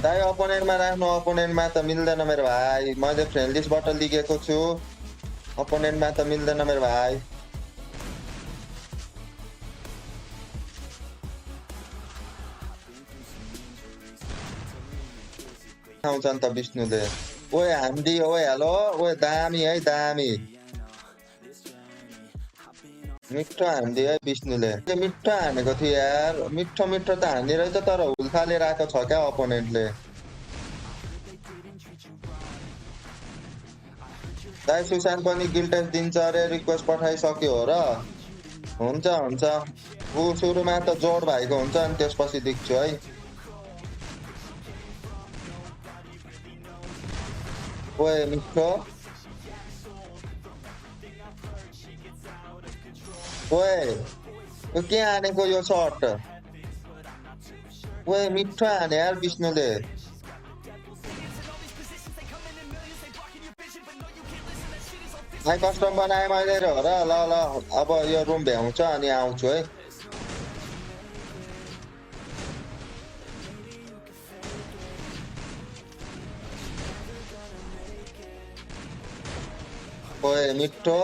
दाइ अपोनेन्टमा राख्नु अपोनेन्टमा त मिल्दैन मेरो भाइ मैले फ्रेन्ड लिस्टबाट लिगेको छु अपोनेन्टमा त मिल्दैन मेरो भाइ आउँछ नि त विष्णुले ओए हान्दी ओए हेलो ओए दामी है दामी मिठो हान्दी है विष्णुले मिठो हानेको थियो यार मिठो मिठो त हान्ने रहेछ तर हुल्फा लिएर आएको छ क्या अपोनेन्टले दाइ सुशान्त पनि गिल्टेस दिन्छ अरे रिक्वेस्ट पठाइसक्यो हो र हुन्छ हुन्छ ऊ सुरुमा त जोड भएको हुन्छ अनि त्यसपछि देख्छु है ओए मिठो ओए यो के हानेको यो सर्ट ओए मिठो हाने यार विष्णुले हाई कस्टम बनाएँ मैले हो र ल ल अब यो रुम भ्याउँछ अनि आउँछु है ओए मिठो